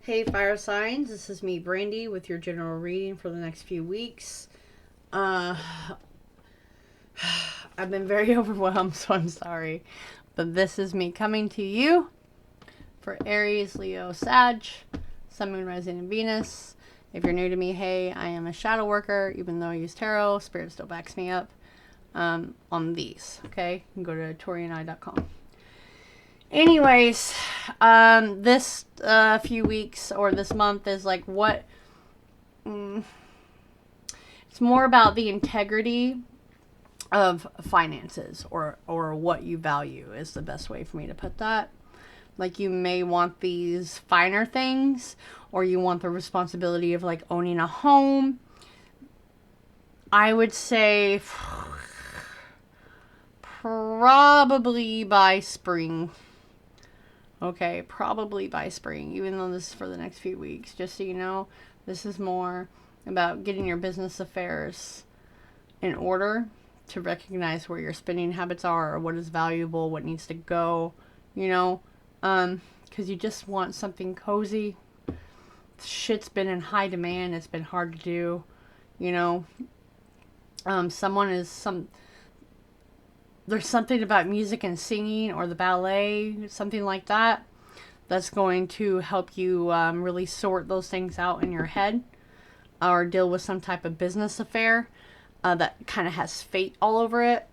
Hey, fire signs. This is me, Brandy, with your general reading for the next few weeks. Uh, I've been very overwhelmed, so I'm sorry. But this is me coming to you for Aries, Leo, Sag, Sun, Moon, Rising, and Venus. If you're new to me, hey, I am a shadow worker. Even though I use tarot, Spirit still backs me up on these. Okay, you can go to Taurean.com. Anyways, this few weeks or this month is like what. It's more about the integrity of finances or what you value is the best way for me to put that. Like you may want these finer things, or you want the responsibility of like owning a home. I would say probably by spring. Okay, probably by spring, even though this is for the next few weeks. Just so you know, this is more about getting your business affairs in order to recognize where your spending habits are or what is valuable, what needs to go, you know, because you just want something cozy. Shit's been in high demand. It's been hard to do, you know. There's something about music and singing or the ballet, something like that, that's going to help you really sort those things out in your head, or deal with some type of business affair that kind of has fate all over it.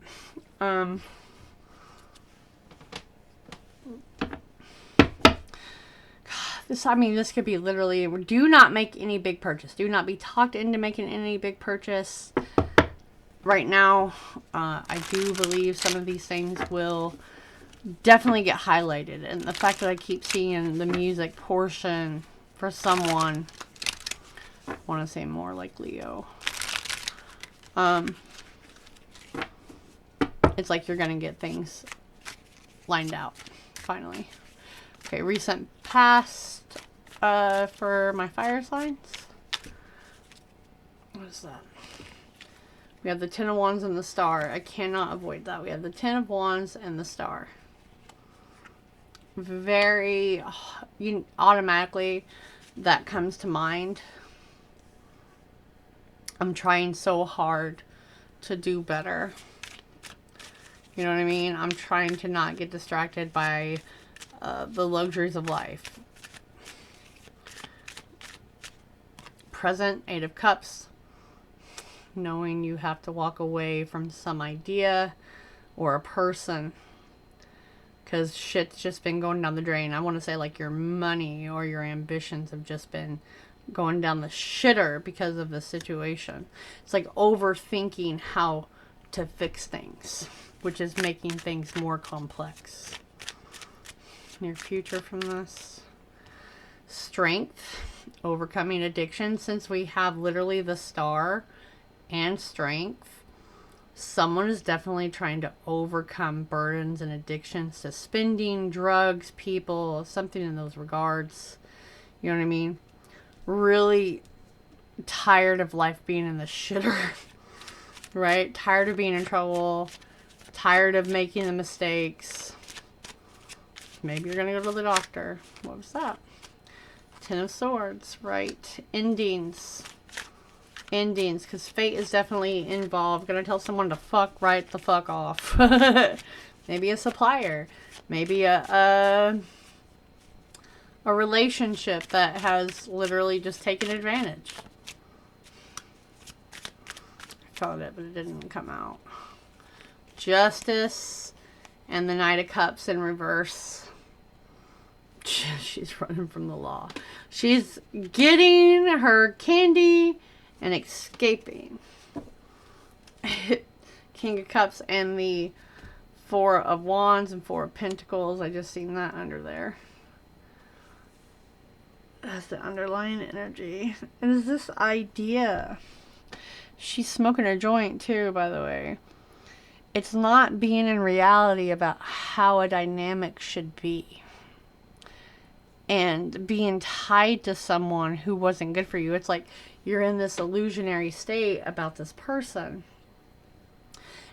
This could be literally, do not make any big purchase. Do not be talked into making any big purchase. Right now, I do believe some of these things will definitely get highlighted. And the fact that I keep seeing the music portion for someone, I want to say more like Leo. It's like you're going to get things lined out, finally. Okay, recent past for my fire signs. What is that? We have the Ten of Wands and the Star. I cannot avoid that. We have the Ten of Wands and the Star. Very, automatically, that comes to mind. I'm trying so hard to do better. You know what I mean? I'm trying to not get distracted by the luxuries of life. Present, Eight of Cups. Knowing you have to walk away from some idea or a person because shit's just been going down the drain. I want to say like your money or your ambitions have just been going down the shitter because of the situation. It's like overthinking how to fix things, which is making things more complex. Your future from this. Strength, overcoming addiction. Since we have literally the Star and Strength, someone is definitely trying to overcome burdens and addictions to spending, drugs, people, something in those regards. You know what I mean? Really tired of life being in the shitter. Right? Tired of being in trouble. Tired of making the mistakes. Maybe you're going to go to the doctor. What was that? Ten of Swords, right? Endings, because fate is definitely involved. Gonna tell someone to fuck right the fuck off. Maybe a supplier. Maybe a relationship that has literally just taken advantage. I felt it, but it didn't come out. Justice and the Knight of Cups in reverse. She's running from the law. She's getting her candy and escaping. King of Cups and the Four of Wands and Four of Pentacles. I just seen that under there. That's the underlying energy. And is this idea? She's smoking a joint too, by the way. It's not being in reality about how a dynamic should be. And being tied to someone who wasn't good for you. It's like you're in this illusionary state about this person.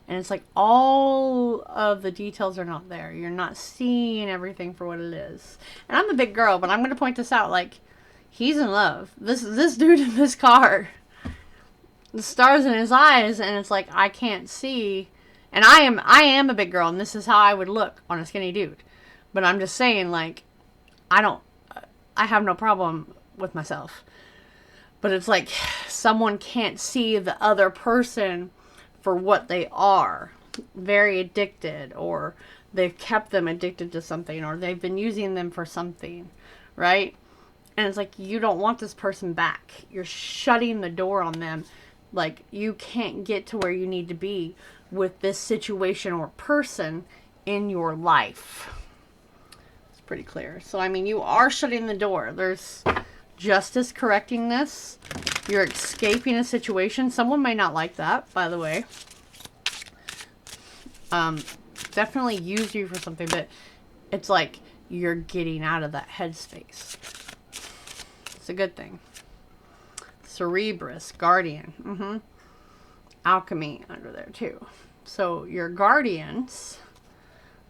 And it's like all of the details are not there. You're not seeing everything for what it is. And I'm a big girl, but I'm going to point this out. Like, He's in love. This dude in this car, the stars in his eyes, and it's like, I can't see. And I am a big girl, and this is how I would look on a skinny dude. But I'm just saying, like, I have no problem with myself. But it's like someone can't see the other person for what they are. Very addicted, or they've kept them addicted to something, or they've been using them for something, right? And it's like, you don't want this person back. You're shutting the door on them. Like, you can't get to where you need to be with this situation or person in your life. It's pretty clear. So, I mean, you are shutting the door. There's justice correcting this. You're escaping a situation. Someone may not like that, by the way. Definitely use you for something, but it's like you're getting out of that headspace. It's a good thing. Cerebrus, guardian. Alchemy under there too. So your guardians,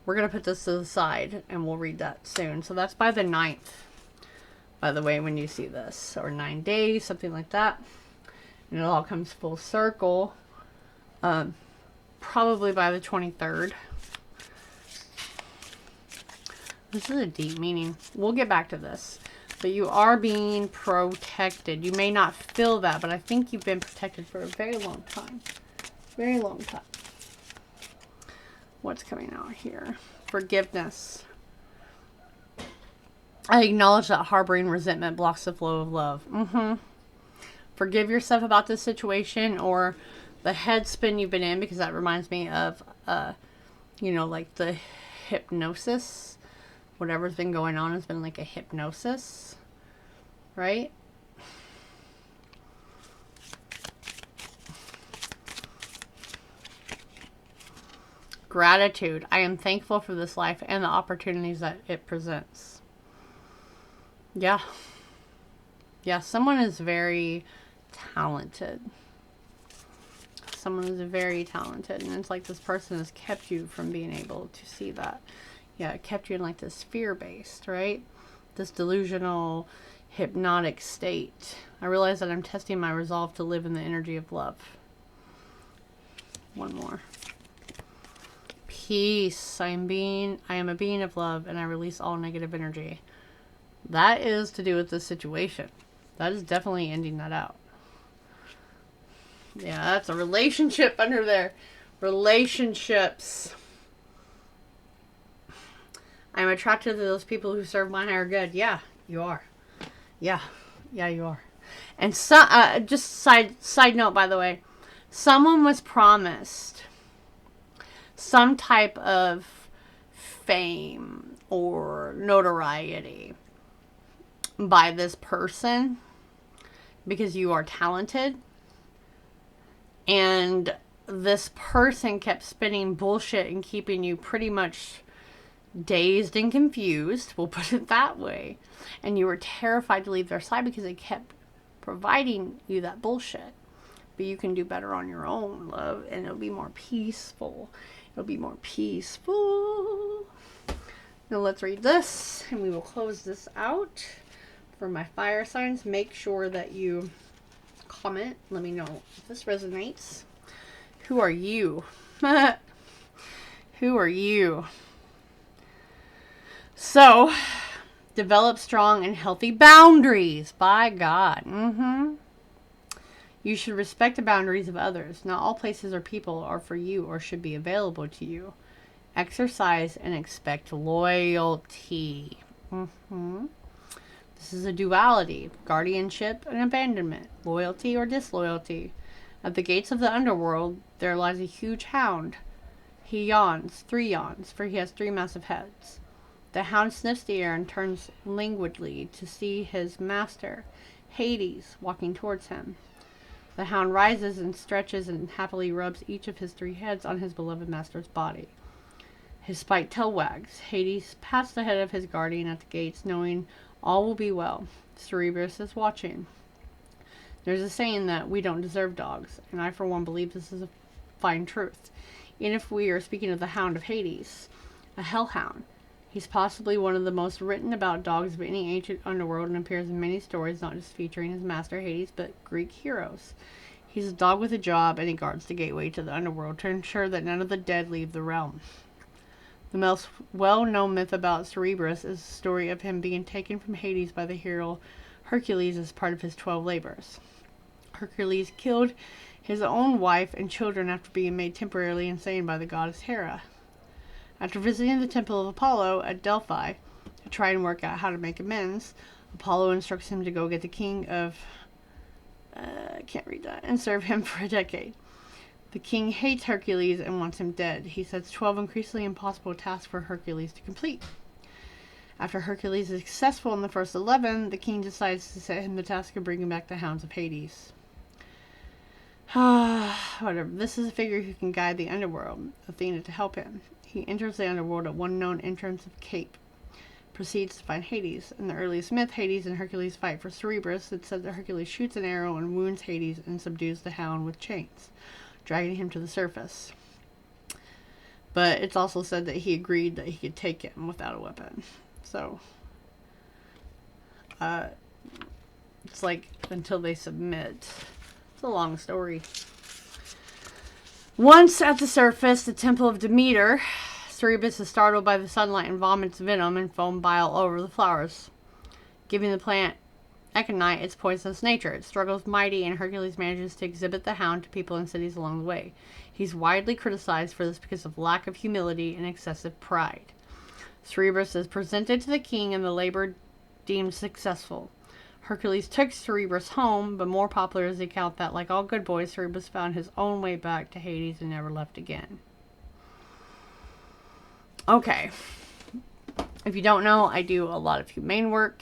we're going to put this to the side and we'll read that soon. So that's by the 9th, by the way, when you see this, or 9 days, something like that. And it all comes full circle, probably by the 23rd. This is a deep meaning. We'll get back to this. But you are being protected. You may not feel that, but I think you've been protected for a very long time. Very long time. What's coming out here? Forgiveness. I acknowledge that harboring resentment blocks the flow of love. Forgive yourself about this situation or the head spin you've been in, because that reminds me of, you know, like the hypnosis. Whatever's been going on has been like a hypnosis, right? Gratitude. I am thankful for this life and the opportunities that it presents. Yeah. Yeah, someone is very talented. Someone is very talented. And it's like this person has kept you from being able to see that. Yeah, it kept you in like this fear-based, right? This delusional, hypnotic state. I realize that I'm testing my resolve to live in the energy of love. One more. Peace. I am a being of love, and I release all negative energy. That is to do with this situation. That is definitely ending that out. Yeah, that's a relationship under there. Relationships. I'm attracted to those people who serve my higher good. Yeah, you are. Yeah, you are. And so, just side note, by the way, someone was promised some type of fame or notoriety by this person because you are talented, and this person kept spinning bullshit and keeping you pretty much dazed and confused, we'll put it that way, and you were terrified to leave their side because they kept providing you that bullshit. But you can do better on your own, love, and it'll be more peaceful. It'll be more peaceful. Now let's read this, and we will close this out. For my fire signs, make sure that you comment. Let me know if this resonates. Who are you? Who are you? So, develop strong and healthy boundaries. By God. You should respect the boundaries of others. Not all places or people are for you or should be available to you. Exercise and expect loyalty. This is a duality. Guardianship and abandonment. Loyalty or disloyalty. At the gates of the underworld, there lies a huge hound. He yawns, 3 yawns, for he has 3 massive heads. The hound sniffs the air and turns languidly to see his master, Hades, walking towards him. The hound rises and stretches and happily rubs each of his 3 heads on his beloved master's body. His spiked tail wags. Hades pats the head of his guardian at the gates, knowing all will be well. Cerebrus is watching. There's a saying that we don't deserve dogs, and I for one believe this is a fine truth. Even if we are speaking of the hound of Hades, a hellhound, He's possibly one of the most written about dogs of any ancient underworld and appears in many stories, not just featuring his master Hades, but Greek heroes. He's a dog with a job, and he guards the gateway to the underworld to ensure that none of the dead leave the realm. The most well-known myth about Cerberus is the story of him being taken from Hades by the hero Hercules as part of his 12 labors. Hercules killed his own wife and children after being made temporarily insane by the goddess Hera. After visiting the temple of Apollo at Delphi to try and work out how to make amends, Apollo instructs him to go get the king of and serve him for a decade. The king hates Hercules and wants him dead. He sets 12 increasingly impossible tasks for Hercules to complete. After Hercules is successful in the first 11, the king decides to set him the task of bringing back the hounds of Hades. Whatever. This is a figure who can guide the underworld, Athena to help him. He enters the underworld at one known entrance of Cape. Proceeds to find Hades. In the earliest myth, Hades and Hercules fight for Cerberus. It's said that Hercules shoots an arrow and wounds Hades and subdues the hound with chains, dragging him to the surface. But it's also said that he agreed that he could take him without a weapon. So, it's like until they submit. It's a long story. Once at the surface, the temple of Demeter, Cerberus is startled by the sunlight and vomits venom and foam bile all over the flowers, giving the plant aconite its poisonous nature. It struggles mighty, and Hercules manages to exhibit the hound to people in cities along the way. He's widely criticized for this because of lack of humility and excessive pride. Cerberus is presented to the king and the labor deemed successful. Hercules took Cerberus home, but more popular is the account that, like all good boys, Cerberus found his own way back to Hades and never left again. Okay. If you don't know, I do a lot of humane work.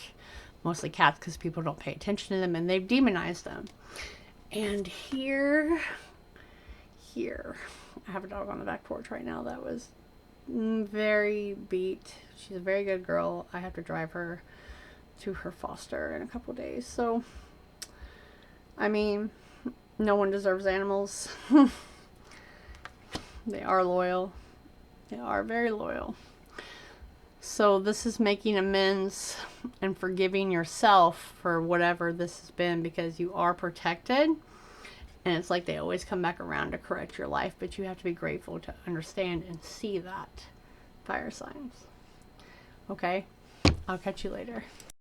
Mostly cats because people don't pay attention to them and they've demonized them. And here, I have a dog on the back porch right now that was very beat. She's a very good girl. I have to drive her to her foster in a couple days. So, I mean, no one deserves animals. They are loyal. They are very loyal. So this is making amends and forgiving yourself for whatever this has been, because you are protected. And it's like they always come back around to correct your life, but you have to be grateful to understand and see that. Fire signs. Okay? I'll catch you later.